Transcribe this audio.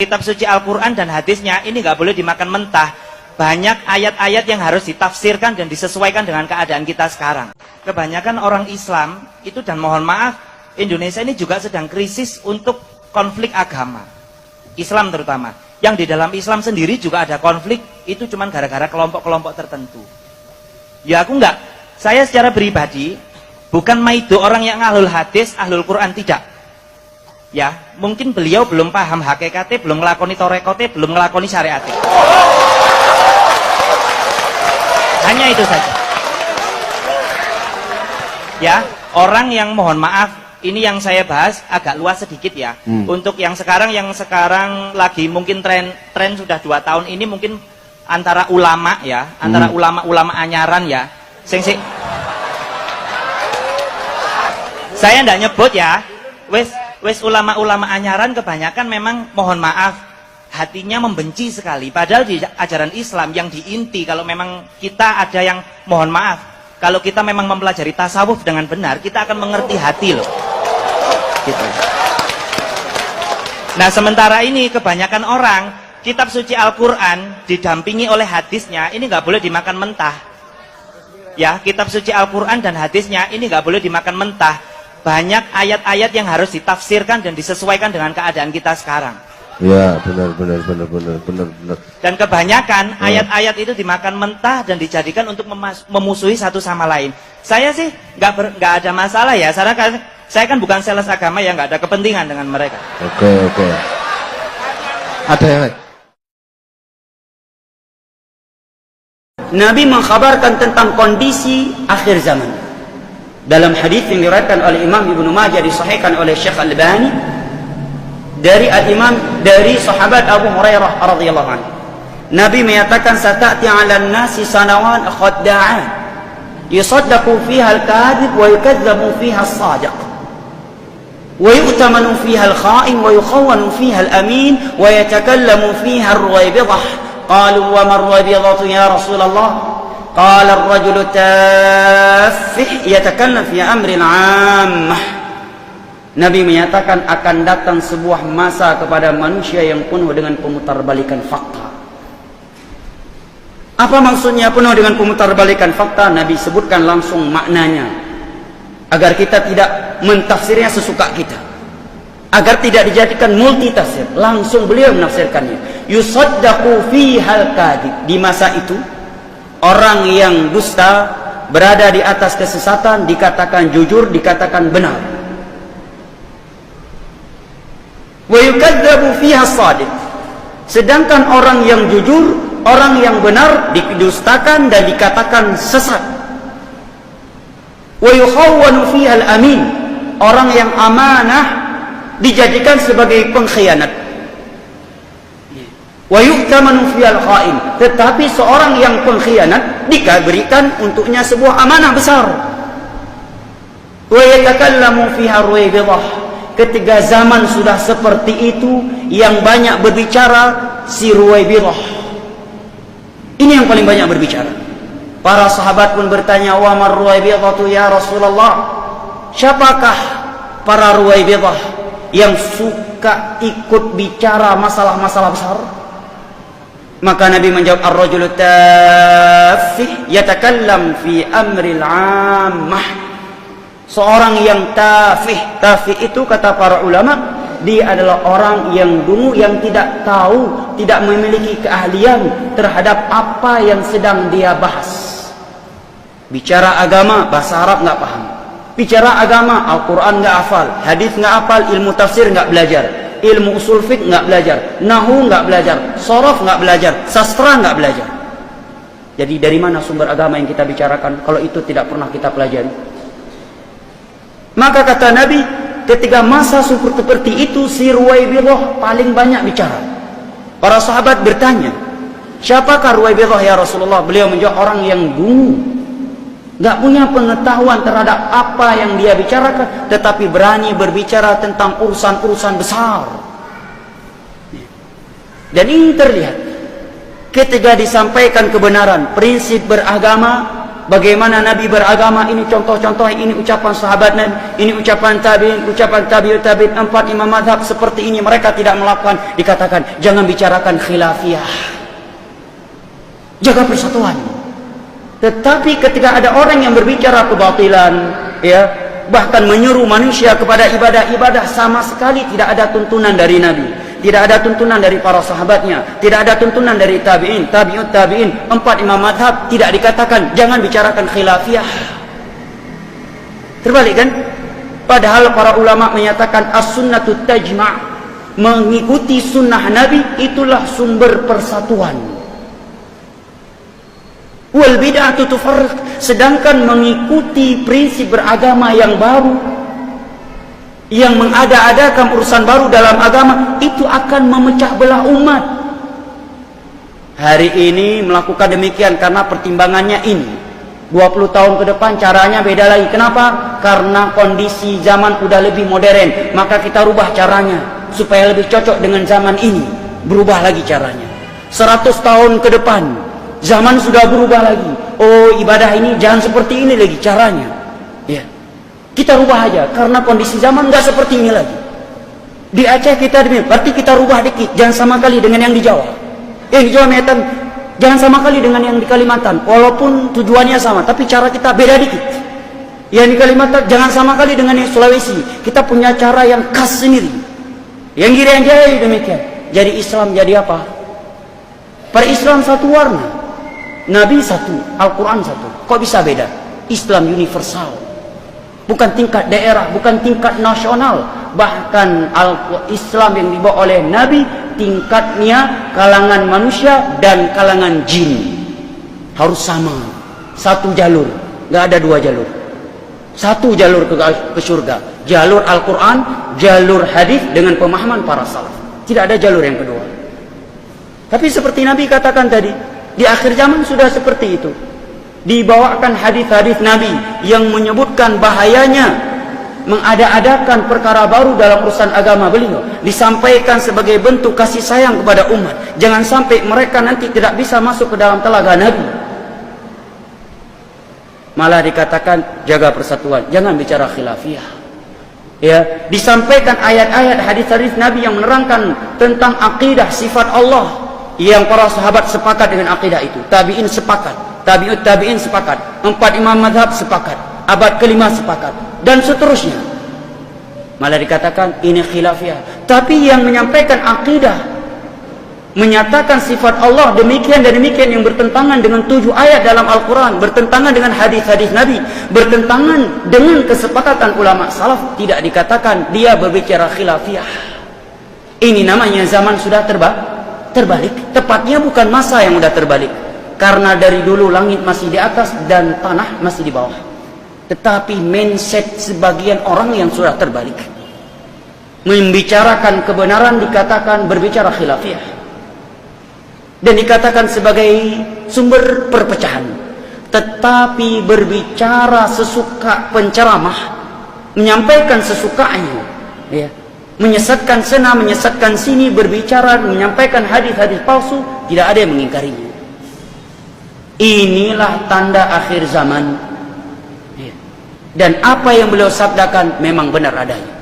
Kitab suci Al-Quran dan hadisnya ini nggak boleh dimakan mentah. Banyak ayat-ayat yang harus ditafsirkan dan disesuaikan dengan keadaan kita sekarang. Kebanyakan orang Islam itu, dan mohon maaf, Indonesia ini juga sedang krisis untuk konflik agama. Islam terutama. Yang di dalam Islam sendiri juga ada konflik, itu cuma gara-gara kelompok-kelompok tertentu. Ya aku enggak. Saya secara pribadi bukan maido orang yang ahlul hadis, ahlul Quran, tidak. Ya, mungkin beliau belum paham hakikatnya, belum ngelakoni torekote, belum ngelakoni syariatnya. Hanya itu saja. Ya, orang yang mohon maaf, ini yang saya bahas agak luas sedikit ya. Untuk yang sekarang lagi mungkin tren sudah 2 tahun ini mungkin antara ulama ya, antara ulama anyaran ya. Saya ndak nyebut ya. Wes ulama-ulama anyaran kebanyakan memang mohon maaf hatinya membenci sekali. Padahal di ajaran Islam yang diinti, kalau memang kita ada yang mohon maaf, kalau kita memang mempelajari tasawuf dengan benar, kita akan mengerti hati loh. Gitu. Nah sementara ini kebanyakan orang kitab suci Al-Quran didampingi oleh hadisnya ini nggak boleh dimakan mentah. Ya, kitab suci Al-Quran dan hadisnya ini nggak boleh dimakan mentah. Banyak ayat-ayat yang harus ditafsirkan dan disesuaikan dengan keadaan kita sekarang. Ya, benar. Dan kebanyakan ayat-ayat itu dimakan mentah dan dijadikan untuk memusuhi satu sama lain. Saya sih nggak ada masalah ya. Saya kan bukan sales agama yang nggak ada kepentingan dengan mereka. Oke. Ada yang lain? Nabi mengkhabarkan tentang kondisi akhir zaman. Dalam hadis yang diriwayatkan oleh Imam Ibnu Majah, disahihkan oleh Syekh Al-Albani dari sahabat Abu Hurairah radhiyallahu anhu. Nabi menyatakan sata'ti 'alan nasi sanawan khadda'an yusaddaqu fiha al-kadhib wa yukadzabu fiha as-sadiq wa yu'tamanu fiha al-kha'in wa yukhawwanu fiha al-amin wa yatakallamu fiha ar-ruwaybidah. Qalu wa ma ar-ruwaybidatu ya Rasulullah? Qala ar-rajulu tafih yatakallam fi amrin 'ammah. Nabi menyatakan akan datang sebuah masa kepada manusia yang penuh dengan pemutarbalikan fakta. Apa maksudnya penuh dengan pemutarbalikan fakta? Nabi sebutkan langsung maknanya agar kita tidak mentafsirnya sesuka kita, agar tidak dijadikan multitafsir. Langsung beliau menafsirkannya. Yusaddaqu fihal kadhib. Di masa itu orang yang dusta berada di atas kesesatan dikatakan jujur, dikatakan benar. Wa yukadzabu fiha as-shadiq. Sedangkan orang yang jujur, orang yang benar didustakan dan dikatakan sesat. Wa yukhawwanu fiha al-amin. Orang yang amanah dijadikan sebagai pengkhianat. Wa yu'tamanu fiyal kha'in. Tetapi seorang yang pengkhianat diberikan untuknya sebuah amanah besar. Wa yatakallamu fiha ruwaybidah. Ketika zaman sudah seperti itu, yang banyak berbicara si Ruwaybidah. Ini yang paling banyak berbicara. Para sahabat pun bertanya, wa mar Ruwaybidatu ya Rasulullah? Siapakah para Ruwaybidah yang suka ikut bicara masalah-masalah besar? Maka Nabi menjawab, ar-rajulu tafih yatakallam fi amril 'ammah. Seorang yang tafih itu kata para ulama, dia adalah orang yang dungu, yang tidak tahu, tidak memiliki keahlian terhadap apa yang sedang dia bahas. Bicara agama, bahasa Arab nggak paham. Bicara agama, Al-Quran nggak hafal, hadis nggak hafal, ilmu tafsir nggak belajar, ilmu usul fiqh nggak belajar, nahu nggak belajar, sorof nggak belajar, sastra nggak belajar. Jadi dari mana sumber agama yang kita bicarakan kalau itu tidak pernah kita pelajari? Maka kata Nabi, ketika masa seperti itu, si Ruwaybidah paling banyak bicara. Para sahabat bertanya, siapakah Ruwaybidah ya Rasulullah? Beliau menjawab, orang yang dungu, gak punya pengetahuan terhadap apa yang dia bicarakan, tetapi berani berbicara tentang urusan-urusan besar. Dan ini terlihat ketika disampaikan kebenaran, prinsip beragama, bagaimana Nabi beragama, ini contoh-contoh, ini ucapan sahabat Nabi, ini ucapan tabi'in, ucapan tabi'ut tabi'in, 4 imam mazhab seperti ini mereka tidak melakukan. Dikatakan jangan bicarakan khilafiyah, jaga persatuan. Tetapi ketika ada orang yang berbicara kebatilan, ya, bahkan menyuruh manusia kepada ibadah-ibadah, sama sekali tidak ada tuntunan dari Nabi, tidak ada tuntunan dari para sahabatnya, tidak ada tuntunan dari tabi'in, tabi'ut tabi'in, 4 imam madhab, tidak dikatakan jangan bicarakan khilafiyah. Terbalik kan? Padahal para ulama menyatakan as-sunnatu tajma', mengikuti sunnah Nabi itulah sumber persatuan. Wal bid'atu tufarriq, sedangkan mengikuti prinsip beragama yang baru, yang mengada-adakan urusan baru dalam agama, itu akan memecah belah umat. Hari ini melakukan demikian karena pertimbangannya ini. 20 tahun ke depan caranya beda lagi. Kenapa? Karena kondisi zaman udah lebih modern, maka kita rubah caranya supaya lebih cocok dengan zaman ini. Berubah lagi caranya. 100 tahun ke depan zaman sudah berubah lagi. Oh, ibadah ini jangan seperti ini lagi caranya. Ya. Kita rubah aja karena kondisi zaman nggak seperti ini lagi. Di Aceh kita demikian, berarti kita rubah dikit, jangan sama kali dengan yang di Jawa. Yang di Jawa Medan jangan sama kali dengan yang di Kalimantan, walaupun tujuannya sama, tapi cara kita beda dikit. Yang di Kalimantan jangan sama kali dengan yang Sulawesi, kita punya cara yang khas sendiri. Yang Irian Jaya demikian. Jadi Islam jadi apa? Per Islam satu warna, Nabi satu, Al-Quran satu. Kok bisa beda? Islam universal, bukan tingkat daerah, bukan tingkat nasional. Bahkan Islam yang dibawa oleh Nabi tingkatnya kalangan manusia dan kalangan jin harus sama, satu jalur, nggak ada 2 jalur, satu jalur ke surga, jalur Al-Quran, jalur hadis dengan pemahaman para salaf, tidak ada jalur yang kedua. Tapi seperti Nabi katakan tadi, di akhir zaman sudah seperti itu. Dibawakan hadis-hadis Nabi yang menyebutkan bahayanya mengada-adakan perkara baru dalam urusan agama beliau, disampaikan sebagai bentuk kasih sayang kepada umat. Jangan sampai mereka nanti tidak bisa masuk ke dalam telaga Nabi. Malah dikatakan jaga persatuan, jangan bicara khilafiyah. Ya, disampaikan ayat-ayat hadis-hadis Nabi yang menerangkan tentang akidah sifat Allah, yang para sahabat sepakat dengan akidah itu, tabi'in sepakat, tabi'ut tabi'in sepakat, 4 imam mazhab sepakat, abad ke-5 sepakat, dan seterusnya. Malah dikatakan ini khilafiyah. Tapi yang menyampaikan akidah, menyatakan sifat Allah demikian dan demikian yang bertentangan dengan 7 ayat dalam Al-Quran, bertentangan dengan hadis-hadis Nabi, bertentangan dengan kesepakatan ulama salaf, tidak dikatakan dia berbicara khilafiyah. Ini namanya zaman sudah terbalik. Tepatnya bukan masa yang sudah terbalik, karena dari dulu langit masih di atas dan tanah masih di bawah. Tetapi mindset sebagian orang yang sudah terbalik, membicarakan kebenaran dikatakan berbicara khilafiyah, dan dikatakan sebagai sumber perpecahan. Tetapi berbicara sesuka penceramah, menyampaikan sesukanya, ya, menyesatkan sana, menyesatkan sini, berbicara, menyampaikan hadis-hadis palsu, tidak ada yang mengingkarinya. Inilah tanda akhir zaman. Dan apa yang beliau sabdakan memang benar adanya.